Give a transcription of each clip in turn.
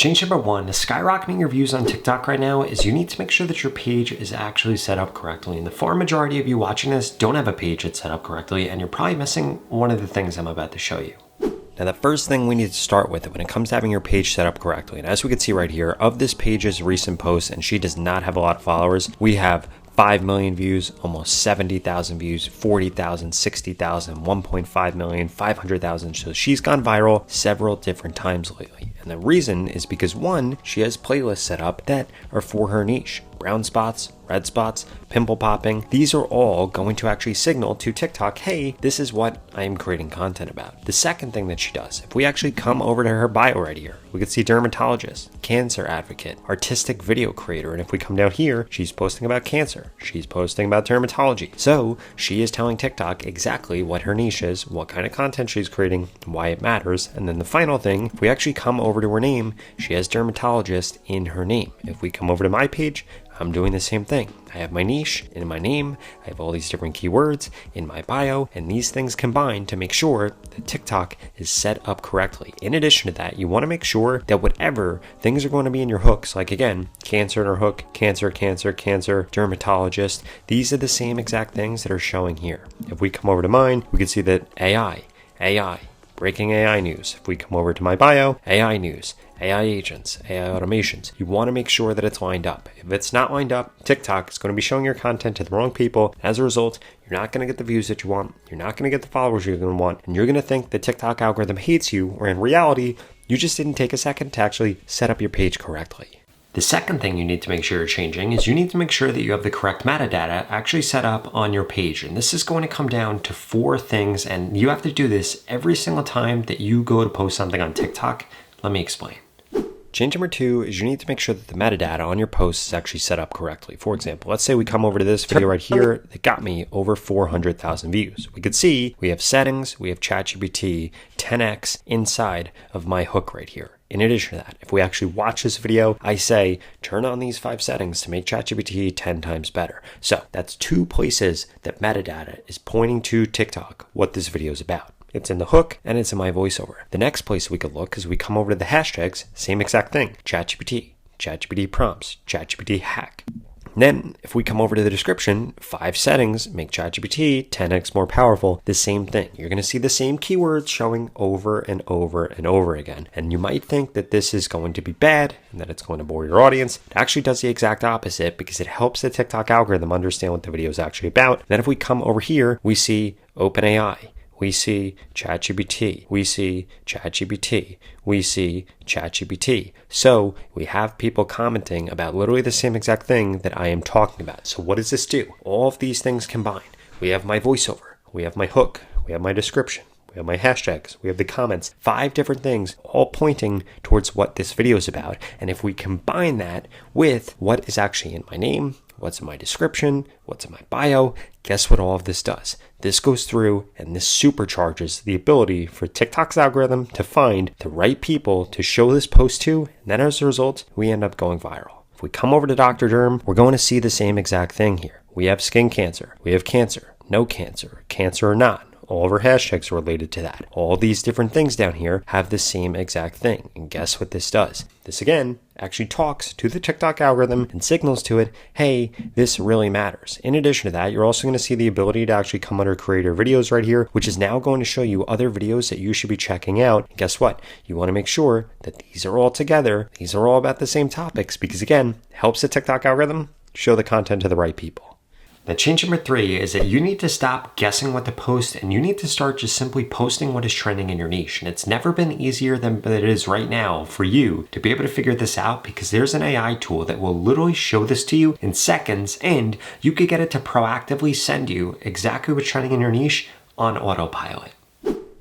Change number one to skyrocketing your views on TikTok right now is you need to make sure that your page is actually set up correctly. And the far majority of you watching this don't have a page that's set up correctly, and you're probably missing one of the things I'm about to show you. Now, the first thing we need to start with when it comes to having your page set up correctly, and as we can see right here, of this page's recent posts, and she does not have a lot of followers, we have 5 million views, almost 70,000 views, 40,000, 60,000, 1.5 million, 500,000. So she's gone viral several different times lately. And the reason is because one, she has playlists set up that are for her niche. Brown spots, red spots, pimple popping. These are all going to actually signal to TikTok, hey, this is what I am creating content about. The second thing that she does, if we actually come over to her bio right here, we can see dermatologist, cancer advocate, artistic video creator. And if we come down here, she's posting about cancer. She's posting about dermatology. So she is telling TikTok exactly what her niche is, what kind of content she's creating, why it matters. And then the final thing, if we actually come over to her name, she has dermatologist in her name. If we come over to my page, I'm doing the same thing. I have my niche in my name. I have all these different keywords in my bio, and these things combine to make sure that TikTok is set up correctly. In addition to that, you want to make sure that whatever things are going to be in your hooks, like again, cancer in her hook, cancer, dermatologist, these are the same exact things that are showing here. If we come over to mine, we can see that AI, breaking AI news. If we come over to my bio, AI news, AI agents, AI automations. You want to make sure that it's lined up. If it's not lined up, TikTok is going to be showing your content to the wrong people. As a result, you're not going to get the views that you want. You're not going to get the followers you're going to want. And you're going to think the TikTok algorithm hates you, or in reality, you just didn't take a second to actually set up your page correctly. The second thing you need to make sure you're changing is you need to make sure that you have the correct metadata actually set up on your page. And this is going to come down to 4 things, and you have to do this every single time that you go to post something on TikTok. Let me explain. Change number 2 is you need to make sure that the metadata on your post is actually set up correctly. For example, let's say we come over to this video right here that got me over 400,000 views. We could see we have settings, we have ChatGPT 10x inside of my hook right here. In addition to that, if we actually watch this video, I say, turn on these 5 settings to make ChatGPT 10 times better. So that's 2 places that metadata is pointing to TikTok what this video is about. It's in the hook and it's in my voiceover. The next place we could look is we come over to the hashtags, same exact thing, ChatGPT, ChatGPT prompts, ChatGPT hack. Then, if we come over to the description, 5 settings make ChatGPT 10x more powerful, the same thing. You're going to see the same keywords showing over and over and over again. And you might think that this is going to be bad and that it's going to bore your audience. It actually does the exact opposite because it helps the TikTok algorithm understand what the video is actually about. And then if we come over here, we see OpenAI. We see ChatGPT, we see ChatGPT, we see ChatGPT. So we have people commenting about literally the same exact thing that I am talking about. So what does this do? All of these things combined. We have my voiceover, we have my hook, we have my description, we have my hashtags, we have the comments, 5 different things all pointing towards what this video is about. And if we combine that with what is actually in my name, what's in my description, what's in my bio, guess what all of this does? This goes through and this supercharges the ability for TikTok's algorithm to find the right people to show this post to, and then as a result, we end up going viral. If we come over to Dr. Derm, we're going to see the same exact thing here. We have skin cancer, we have cancer, no cancer, cancer or not. All of our hashtags are related to that. All these different things down here have the same exact thing. And guess what this does? This again actually talks to the TikTok algorithm and signals to it, hey, this really matters. In addition to that, you're also going to see the ability to actually come under creator videos right here, which is now going to show you other videos that you should be checking out. And guess what? You want to make sure that these are all together. These are all about the same topics because again, it helps the TikTok algorithm show the content to the right people. Now, change number 3 is that you need to stop guessing what to post and you need to start just simply posting what is trending in your niche. And it's never been easier than it is right now for you to be able to figure this out because there's an AI tool that will literally show this to you in seconds and you could get it to proactively send you exactly what's trending in your niche on autopilot.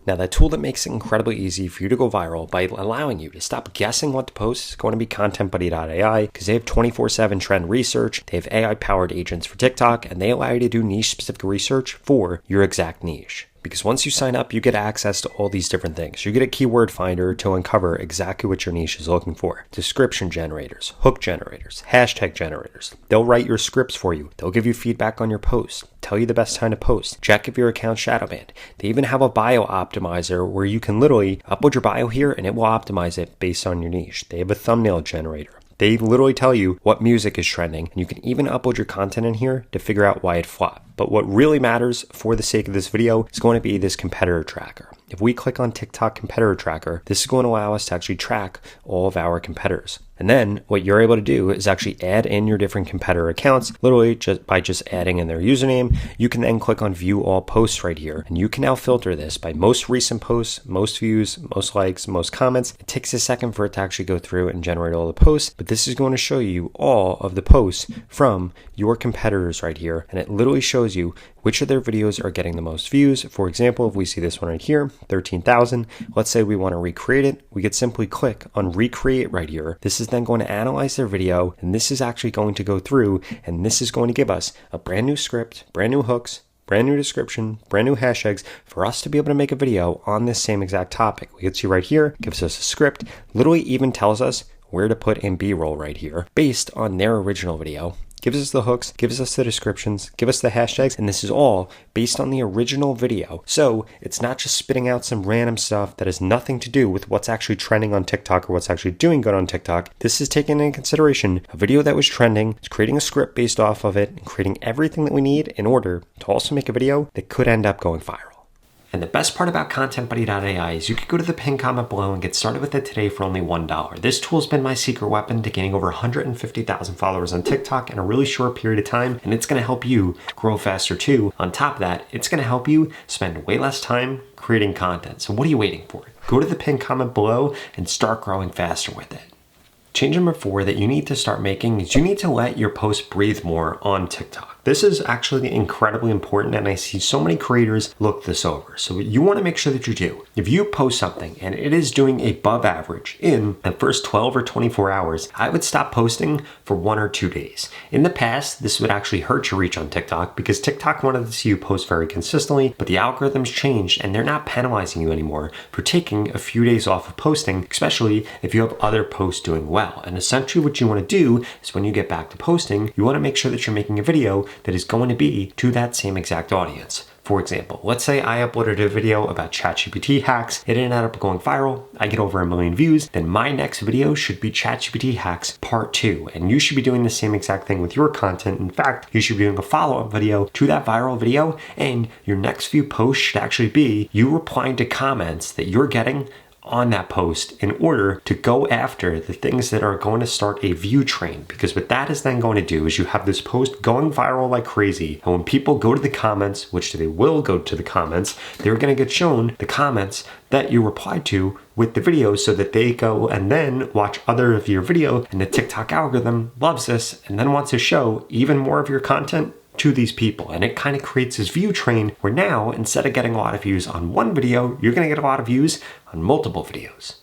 Now, that tool that makes it incredibly easy for you to go viral by allowing you to stop guessing what to post is going to be ContentBuddy.ai because they have 24/7 trend research, they have AI-powered agents for TikTok, and they allow you to do niche-specific research for your exact niche. Because once you sign up, you get access to all these different things. You get a keyword finder to uncover exactly what your niche is looking for. Description generators, hook generators, hashtag generators. They'll write your scripts for you. They'll give you feedback on your posts, tell you the best time to post, check if your account's shadow banned. They even have a bio optimizer where you can literally upload your bio here and it will optimize it based on your niche. They have a thumbnail generator. They literally tell you what music is trending, and you can even upload your content in here to figure out why it flopped. But what really matters for the sake of this video is going to be this competitor tracker. If we click on TikTok competitor tracker, this is going to allow us to actually track all of our competitors. And then what you're able to do is actually add in your different competitor accounts, literally just by adding in their username. You can then click on view all posts right here, and you can now filter this by most recent posts, most views, most likes, most comments. It takes a second for it to actually go through and generate all the posts, but this is going to show you all of the posts from your competitors right here, and it literally shows you which of their videos are getting the most views. For example, if we see this one right here, 13,000, let's say we want to recreate it, we could simply click on recreate right here. This is then going to analyze their video, and this is actually going to go through, and this is going to give us a brand new script, brand new hooks, brand new description, brand new hashtags for us to be able to make a video on this same exact topic. We can see right here, gives us a script, literally even tells us where to put in B-roll right here based on their original video. Gives us the hooks, gives us the descriptions, give us the hashtags, and this is all based on the original video. So it's not just spitting out some random stuff that has nothing to do with what's actually trending on TikTok or what's actually doing good on TikTok. This is taking into consideration a video that was trending, it's creating a script based off of it, and creating everything that we need in order to also make a video that could end up going viral. And the best part about ContentBuddy.ai is you can go to the pinned comment below and get started with it today for only $1. This tool's been my secret weapon to gaining over 150,000 followers on TikTok in a really short period of time, and it's going to help you grow faster too. On top of that, it's going to help you spend way less time creating content. So what are you waiting for? Go to the pinned comment below and start growing faster with it. Change number 4 that you need to start making is you need to let your posts breathe more on TikTok. This is actually incredibly important, and I see so many creators look this over. So you want to make sure that you do. If you post something and it is doing above average in the first 12 or 24 hours, I would stop posting for 1 or 2 days. In the past, this would actually hurt your reach on TikTok because TikTok wanted to see you post very consistently, but the algorithms changed and they're not penalizing you anymore for taking a few days off of posting, especially if you have other posts doing well. And essentially what you want to do is when you get back to posting, you want to make sure that you're making a video that is going to be to that same exact audience. For example, let's say I uploaded a video about ChatGPT hacks, it ended up going viral, I get over 1 million views, then my next video should be ChatGPT hacks part 2. And you should be doing the same exact thing with your content. In fact, you should be doing a follow-up video to that viral video, and your next few posts should actually be you replying to comments that you're getting on that post in order to go after the things that are going to start a view train. Because what that is then going to do is you have this post going viral like crazy, and when people go to the comments, which they will go to the comments, they're going to get shown the comments that you replied to with the video so that they go and then watch other of your video, and the TikTok algorithm loves this and then wants to show even more of your content to these people. And it kind of creates this view train where now instead of getting a lot of views on one video, you're going to get a lot of views on multiple videos.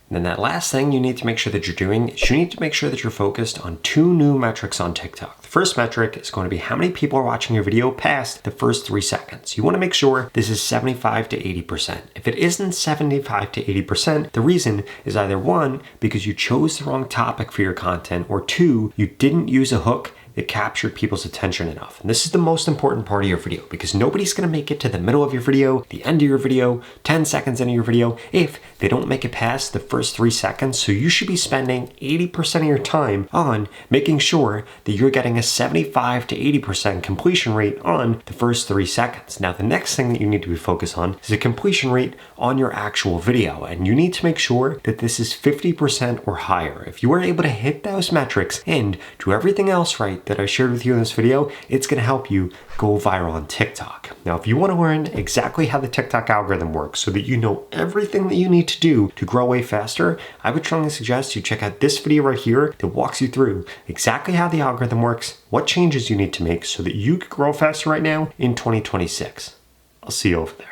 And then that last thing you need to make sure that you're doing is you need to make sure that you're focused on 2 new metrics on TikTok. The first metric is going to be how many people are watching your video past the first 3 seconds. You want to make sure this is 75 to 80%. If it isn't 75 to 80%, the reason is either 1, because you chose the wrong topic for your content, or 2, you didn't use a hook that captured people's attention enough. And this is the most important part of your video, because nobody's gonna make it to the middle of your video, the end of your video, 10 seconds into your video, if they don't make it past the first 3 seconds. So you should be spending 80% of your time on making sure that you're getting a 75 to 80% completion rate on the first 3 seconds. Now, the next thing that you need to be focused on is a completion rate on your actual video. And you need to make sure that this is 50% or higher. If you are able to hit those metrics and do everything else right that I shared with you in this video, it's going to help you go viral on TikTok. Now, if you want to learn exactly how the TikTok algorithm works so that you know everything that you need to do to grow way faster, I would strongly suggest you check out this video right here that walks you through exactly how the algorithm works, what changes you need to make so that you can grow faster right now in 2026. I'll see you over there.